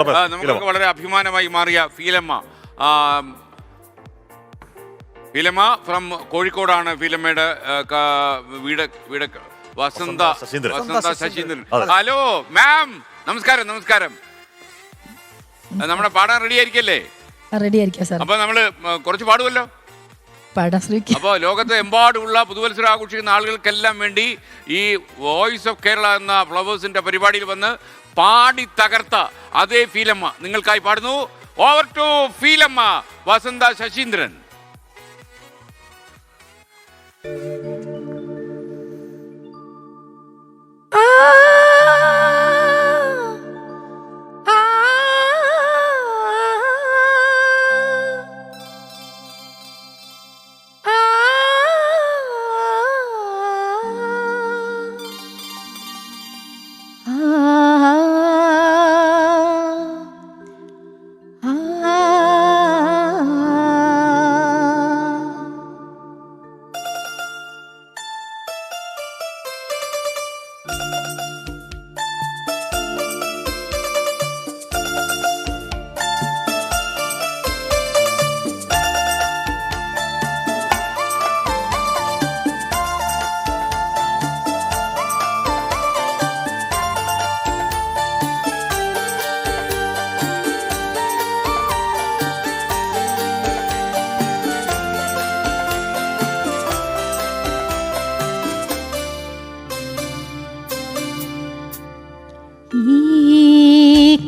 നമുക്ക് വളരെ അഭിമാനമായി മാറിയ ഫീലമ്മ. ഫീലമ്മ ഫ്രം കോഴിക്കോടാണ്. ഫീലമ്മയുടെ വീട് വസന്ത ശശീന്ദ്രൻ. ഹലോ മാം, നമസ്കാരം. നമസ്കാരം. നമ്മുടെ പാടാൻ റെഡി ആയിരിക്കല്ലേ? റെഡി ആയിരിക്കാം സാർ. അപ്പൊ നമ്മള് കുറച്ച് പാടുമല്ലോ. അപ്പോൾ ലോകത്തെ എമ്പാടുമുള്ള പുതുവത്സരം ആഘോഷിക്കുന്ന ആളുകൾക്കെല്ലാം വേണ്ടി ഈ വോയിസ് ഓഫ് കേരള എന്ന ഫ്ലവേഴ്സിന്റെ പരിപാടിയിൽ വന്ന് പാടി തകർത്ത അതേ ഫീലമ്മ നിങ്ങൾക്കായി പാടുന്നു. ഓവർ ടു ഫീലമ്മ, വസന്ത ശശീന്ദ്രൻ.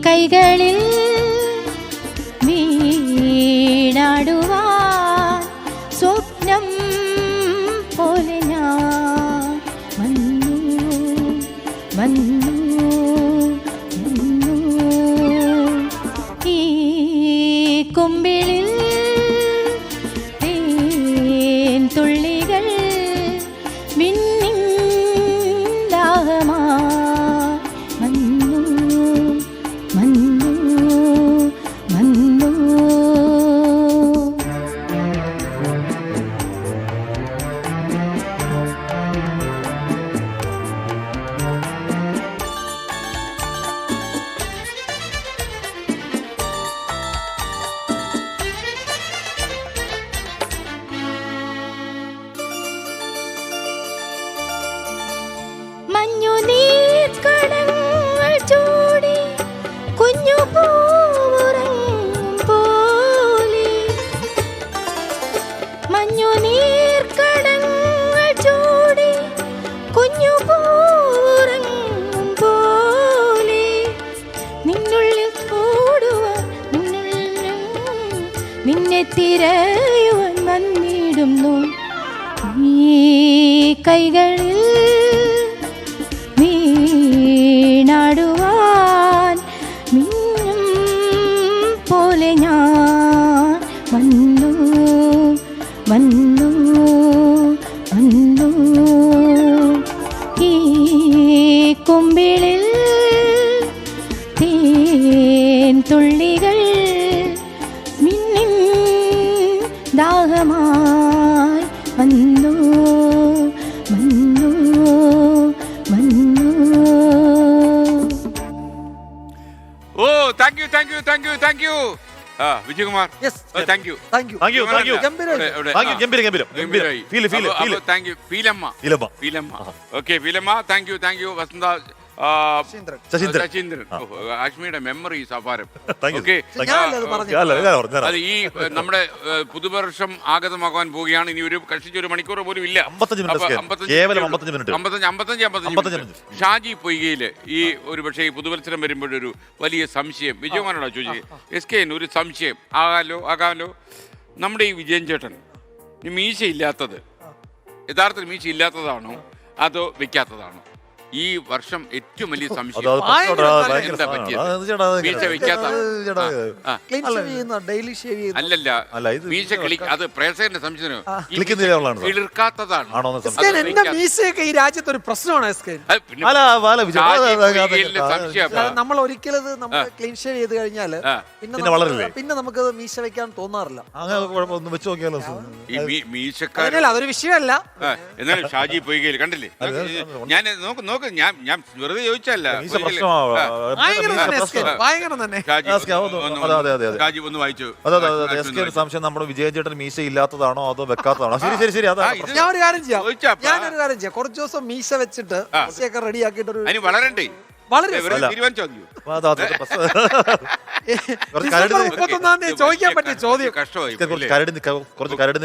കൈകളിൽ വീണാടുവാൻ സ്വപ്നം പോലെ ഞാൻ വന്നു വന്നു വന്നു. ഈ കുമ്പിളിൽ തേൻ തുള്ളികൾ മിന്നിൻ ദാഹമാ നിന്നെ തിരയുവാൻ വന്നിടുന്നു. ഈ കൈകളിൽ വീണാടുവാൻ മിന്നും പോലെ ഞാൻ വന്നു വന്നു വന്നു. ഈ കുമ്പിളിൽ തേൻ തുള്ളികൾ ദാഹമായി വന്നു വന്നു വന്നു. Oh thank you thank you thank you thank you Vijayakumar. Thank you Feelamma. Okay Feelamma, thank you Vasantha Saseendran. ആഷ്മിയുടെ മെമ്മറി അപാരം. അത് ഈ നമ്മുടെ പുതുവർഷം ആഗതമാകാൻ പോവുകയാണ്. ഇനി ഒരു കഷ്ടിച്ച് ഒരു മണിക്കൂർ പോലും ഇല്ല. 55. ഷാജി പൊയ്കയില് ഈ ഒരു പക്ഷേ ഈ പുതുവത്സരം വരുമ്പോഴൊരു വലിയ സംശയം വിജയകുമാരോടാ ചോദിച്ചത്. SK ഒരു സംശയം ആകാലോ. നമ്മുടെ ഈ വിജയൻ ചേട്ടൻ ഈ മീശ ഇല്ലാത്തത് യഥാർത്ഥത്തിൽ മീശ ഇല്ലാത്തതാണോ അതോ വെക്കാത്തതാണോ? ഈ വർഷം ഏറ്റവും വലിയ സംശയം അല്ലല്ല, മീശ അത് പ്രേക്ഷകന്റെ സംശയം കിളിർക്കാത്തതാണ്. ഈ രാജ്യത്ത് ഒരു പ്രശ്നമാണ്. നമ്മൾ ഒരിക്കലും ക്ലീൻ ഷേവ് ചെയ്ത് കഴിഞ്ഞാൽ പിന്നെ നമുക്ക് മീശ വെക്കാൻ തോന്നാറില്ല. മീശക്കാരൻ അതൊരു വിഷയമല്ല. എന്നാലും ഷാജി പൊയ്കയിൽ കണ്ടില്ലേ? ഞാൻ നോക്ക് നമുക്ക് ഞാൻ വെറുതെ ചോദിച്ചല്ല. മീശ പ്രശ്നമാവാ. ഭയങ്കരം മീശ തന്നെ പ്രശ്നം. ഭയങ്കരം തന്നെ. ഷാജി അതെ, അതെ. ഷാജി ഒന്ന് വായിച്ചു. അതെ എസ് കെ ഒരു സംശയം, നമ്മുടെ വിജയൻ ചേട്ടൻ മീശ ഇല്ലാത്തതാണോ അതോ വെക്കാത്തതാണോ? ശരി അതാണ് ഇത് പ്രശ്നം. ഞാൻ ഒരു കാര്യം ചെയ്യാം, ചോദിച്ചാ ഞാനൊരു കാര്യം ചെയ്യാം, കുറച്ച് ദിവസം മീശ വെച്ചിട്ട് മീശയൊക്കെ റെഡി ആക്കിയിട്ട് ഒരു അതിന് വളരണ്ടേ? വളരെ തീരുമാനിച്ചോ മതിയോ? അതെ, പ്രശ്നം. കുറച്ച് ഡിസംബർ 31-ാം തീയതി ചോദിക്കാൻ പറ്റിയ ചോദ്യം. കഷ്ടമായി കുറച്ച് കരട്